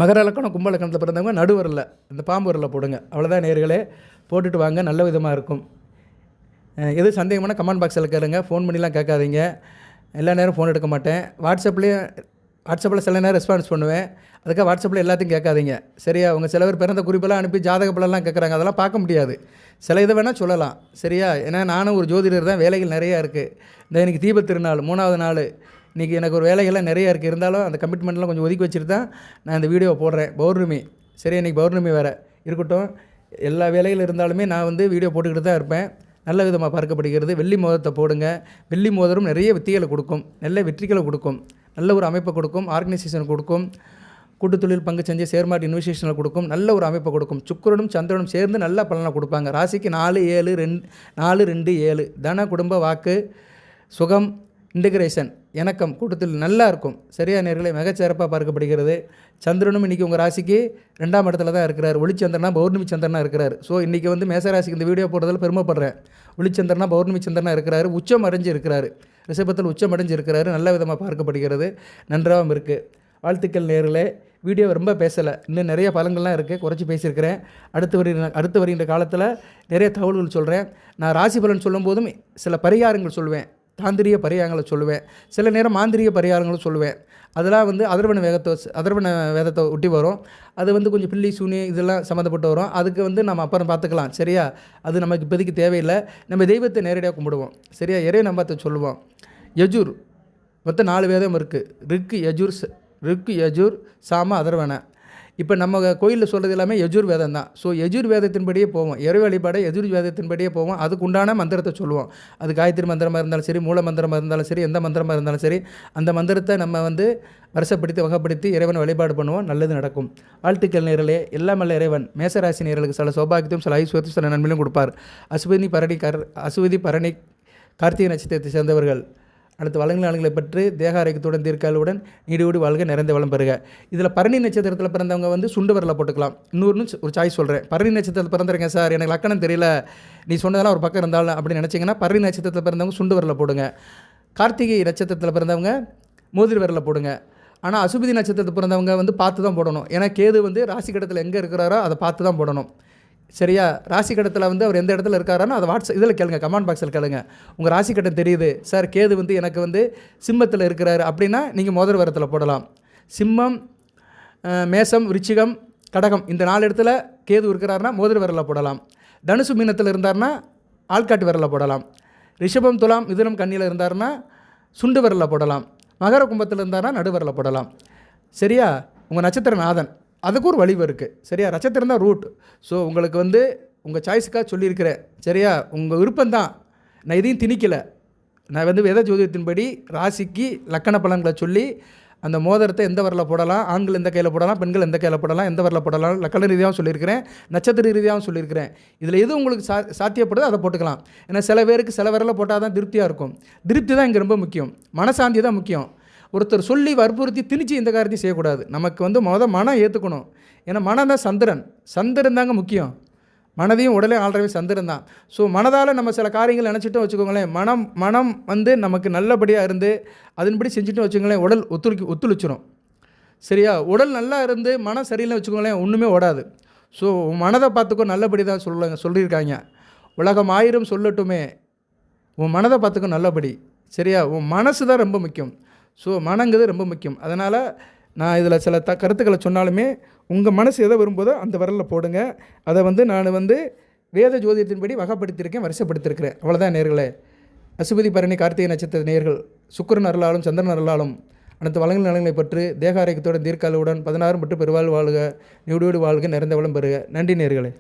மகர லக்கணம், கும்ப லக்கணத்தில் பிறந்தவங்க நடுவரில் இந்த பாம்பு விரலில் போடுங்க. அவ்வளோதான் நேயர்களே. போட்டுட்டு வாங்க, நல்ல விதமாக இருக்கும். எது சந்தேகமான கமெண்ட் பாக்ஸில் கேளுங்க. ஃபோன் பண்ணிலாம் கேட்காதீங்க. எல்லா நேரம் ஃபோன் எடுக்க மாட்டேன். வாட்ஸ்அப்பில் சில நேரம் ரெஸ்பான்ஸ் பண்ணுவேன். அதுக்காக வாட்ஸ்அப்பில் எல்லாத்தையும் கேட்காதீங்க. சரியா? அவங்க சில பேர் பிறந்த குறிப்பெல்லாம் அனுப்பி ஜாதக பலன்லாம் கேட்குறாங்க. அதெல்லாம் பார்க்க முடியாது. சில இதை வேணால் சொல்லலாம். சரியா? ஏன்னா நானும் ஒரு ஜோதிடர் தான். வேலைகள் நிறையா இருக்குது. இந்த இன்றைக்கி தீபத் திருநாள் 3வது நாள். இன்றைக்கி எனக்கு ஒரு வேலைகள்லாம் நிறையா இருக்குது. இருந்தாலும் அந்த கமிட்மெண்ட்லாம் கொஞ்சம் ஒதுக்கி வச்சுட்டு தான் நான் இந்த வீடியோவை போடுறேன். பௌர்ணமி. சரியா? இன்றைக்கி பௌர்ணமி வேறு இருக்கட்டும். எல்லா வேலைகள் இருந்தாலுமே நான் வந்து வீடியோ போட்டுக்கிட்டு தான் இருப்பேன். நல்ல விதமாக பார்க்கப்படுகிறது. வெள்ளி மோதிரத்தை போடுங்க. வெள்ளி மோதிரம் நிறைய வித்திகளை கொடுக்கும், நல்ல வெற்றிகளை கொடுக்கும், நல்ல ஒரு அமைப்பை கொடுக்கும், ஆர்கனைசேஷன் கொடுக்கும், கூட்டு தொழில் பங்கு செஞ்சு ஷேர் மார்க்கெட் இன்வெஸ்டேஷனில் கொடுக்கும், நல்ல ஒரு அமைப்பை கொடுக்கும். சுக்கிரனும் சந்திரனும் சேர்ந்து நல்ல பலனை கொடுப்பாங்க. ராசிக்கு 4-7 தன குடும்ப வாக்கு சுகம் இன்டகிரேஷன் இணக்கம் கூட்டத்தில் நல்லா இருக்கும். சரியா நேர்களை மிகச்சிறப்பாக பார்க்கப்படுகிறது. சந்திரனும் இன்றைக்கி உங்கள் ராசிக்கு 2ஆம் இடத்துல தான் இருக்கிறார். ஒளிச்சந்திரனா பௌர்ணமி சந்திரனா இருக்கிறார். ஸோ இன்றைக்கி வந்து மேசராசிக்கு இந்த வீடியோ போடுறதில் பெருமைப்படுறேன். ஒளிச்சந்திரனா பௌர்ணமி சந்திரனா இருக்கிறாரு, உச்சம் அடைஞ்சு இருக்கிறாரு, ரிஷபத்தில் உச்சம் அடைஞ்சு இருக்கிறாரு. நல்ல விதமாக பார்க்கப்படுகிறது, நன்றாகவும் இருக்குது. வாழ்த்துக்கள் நேர்களே. வீடியோ ரொம்ப பேசலை, இன்னும் நிறைய பலன்கள்லாம் இருக்குது, குறைச்சி பேசியிருக்கிறேன். அடுத்து வருகின்ற காலத்தில் நிறைய தகவல்கள் சொல்கிறேன். நான் ராசி பலன் சொல்லும் போதும் சில பரிகாரங்கள் சொல்லுவேன், தாந்திரிய பரிகாரங்களை சொல்லுவேன், சில நேரம் மாந்திரிய பரிகாரங்களும் சொல்லுவேன். அதெல்லாம் வந்து அதர்வன வேதத்தை ஒட்டி வரும். அது வந்து கொஞ்சம் பில்லி சூனி இதெல்லாம் சம்மந்தப்பட்டு வரும். அதுக்கு வந்து நம்ம அப்புறம் பார்த்துக்கலாம். சரியா, அது நமக்கு இப்போதைக்கு தேவையில்லை. நம்ம தெய்வத்தை நேரடியாக கும்பிடுவோம். சரியா, இறை நம்பத்தை சொல்லுவோம். யஜூர் மொத்தம் 4 வேதம் இருக்குது. ரிக்கு யஜூர் சாம அதர்வன. இப்போ நம்ம கோயிலில் சொல்கிறது எல்லாமே யஜூர் வேதம் தான். ஸோ யஜூர் வேதத்தின்படியே போவோம், இறை வழிபாடை யஜூர் வேதத்தின்படியே போவோம். அதுக்கு உண்டான மந்திரத்தை சொல்லுவோம். அது காயத்ரி மந்திரமாக இருந்தாலும் சரி, மூல மந்திரமாக இருந்தாலும் சரி, எந்த மந்திரமாக இருந்தாலும் சரி, அந்த மந்திரத்தை நம்ம வந்து வருஷப்படுத்தி வகைப்படுத்தி இறைவன் வழிபாடு பண்ணுவோம், நல்லது நடக்கும். வாழ்த்துக்கள் நேர்களே. எல்லாம் அல்ல இறைவன் மேசராசி நேர்களுக்கு சில சௌபாகியத்தையும் சில ஐஸ்வர்யத்தையும் சில நன்மையும் கொடுப்பார். அசுவதி பரணி கார்த்திகை நட்சத்திரத்தை சேர்ந்தவர்கள் அடுத்து வளங்களை பெற்று தேக ஆரோக்கியத்துடன் தீர்க்காலுடன் நீடியோடு வாழ்க நிறைந்த வளம் பெறுக. இதில் பரணி நட்சத்திரத்தில் பிறந்தவங்க வந்து சுண்டு வரல போட்டுக்கலாம். இன்னொன்று ஒரு சாய்ஸ் சொல்கிறேன். பரணி நட்சத்திரத்தில் பிறந்திருக்கேன் சார், எனக்கு லக்கணம் தெரியல, நீ சொன்னதெல்லாம் ஒரு பக்கம் இருந்தாலும் அப்படின்னு நினச்சிங்கன்னா பரணி நட்சத்திரத்தில் பிறந்தவங்க சுண்டு வரல போடுங்க. கார்த்திகை நட்சத்திரத்தில் பிறந்தவங்க மோதிர வரல போடுங்க. ஆனால் அசுபதி நட்சத்திரத்தில் பிறந்தவங்க வந்து பார்த்து தான் போடணும். ஏன்னா கேது வந்து ராசி கட்டத்தில் எங்கே இருக்கிறாரோ அதை பார்த்து தான் போடணும். சரியா, ராசி கட்டத்தில் வந்து அவர் எந்த இடத்துல இருக்காரானோ அதை இதில் கேளுங்க, கமெண்ட் பாக்ஸில் கேளுங்க. உங்கள் ராசி கட்டம் தெரியுது சார், கேது வந்து எனக்கு வந்து சிம்மத்தில் இருக்கிறாரு அப்படின்னா நீங்கள் மோதிர வரத்தில் போடலாம். சிம்மம், மேசம், விருச்சிகம், கடகம் இந்த 4 இடத்துல கேது இருக்கிறாருன்னா மோதிர வரலில் போடலாம். தனுசு மீனத்தில் இருந்தார்னா ஆள்காட்டு வரலில் போடலாம். ரிஷபம், துலாம், மிதுனம், கன்னியில் இருந்தார்னா சுண்டு வரலில் போடலாம். மகர கும்பத்தில் இருந்தார்னா நடுவரில் போடலாம். சரியா, உங்கள் நட்சத்திர நாதன் அதுக்கு ஒரு வழிவு இருக்குது. சரியா, நட்சத்திரம் தான் ரூட். ஸோ உங்களுக்கு வந்து உங்கள் சாய்ஸுக்காக சொல்லியிருக்கிறேன். சரியா, உங்கள் விருப்பம்தான், நான் எதையும் திணிக்கலை. நான் வந்து வேத ஜோதிடத்தின்படி ராசிக்கு லக்கண பலன்களை சொல்லி அந்த மோதிரத்தை எந்த வரல போடலாம், ஆண்கள் எந்த கையில் போடலாம், பெண்கள் எந்த கையில் போடலாம், எந்த வரல போடலாம், லக்கண ரீதியாகவும் சொல்லியிருக்கிறேன், நட்சத்திர ரீதியாகவும் சொல்லியிருக்கிறேன். இதில் எது உங்களுக்கு சாத்தியப்படுதோ அதை போட்டுக்கலாம். ஏன்னா சில பேருக்கு சில வரல போட்டால் தான் திருப்தியாக இருக்கும். திருப்தி தான் இங்கே ரொம்ப முக்கியம், மனசாந்தி தான் முக்கியம். ஒருத்தர் சொல்லி வற்புறுத்தி திணிச்சு இந்த காரியத்தையும் செய்யக்கூடாது. நமக்கு வந்து மனம் ஏற்றுக்கணும். ஏன்னா மனம் தான் சந்திரன் தாங்க முக்கியம். மனதையும் உடலையும் ஆள்றவே சந்திரன் தான். ஸோ மனதால் நம்ம சில காரியங்கள் நினச்சிட்டோம் வச்சுக்கோங்களேன், மனம் வந்து நமக்கு நல்லபடியாக இருந்து அதன்படி செஞ்சுட்டோம் வச்சுக்கோங்களேன், உடல் ஒத்துழைச்சிடும். சரியா, உடல் நல்லா இருந்து மனம் சரியில்லை வச்சுக்கோங்களேன், ஒன்றுமே ஓடாது. ஸோ மனதை பார்த்துக்கோ, நல்லபடி தான் சொல்லியிருக்காங்க. உலகம் 1000 சொல்லட்டுமே, உன் மனதை பார்த்துக்கோ நல்லபடி. சரியா, உன் மனசு தான் ரொம்ப முக்கியம். ஸோ மனங்கிறது ரொம்ப முக்கியம். அதனால் நான் இதில் சில கருத்துக்களை சொன்னாலுமே உங்கள் மனசு எதை விரும்புதோ அந்த வரலில் போடுங்க. அதை வந்து நான் வந்து வேத ஜோதிடத்தின்படி வகைப்படுத்தியிருக்கேன், வரிசைப்படுத்தியிருக்கிறேன். அவ்வளோதான் நேர்களே. அசுபதி பரணி கார்த்திகை நட்சத்திர நேர்கள் சுக்கிரன் அருளாலும் சந்திரன் அருளாலும் அனைத்து வளங்கள் நலங்களை பற்றி தேக ஆரோக்கியத்துடன் தீர்க்காலுடன் 16 மற்றும் பெருவாழ் வாழ்க, நீடோடு வாழ்க, நிறைந்த வளம் பெறுக. நன்றி நேர்களே.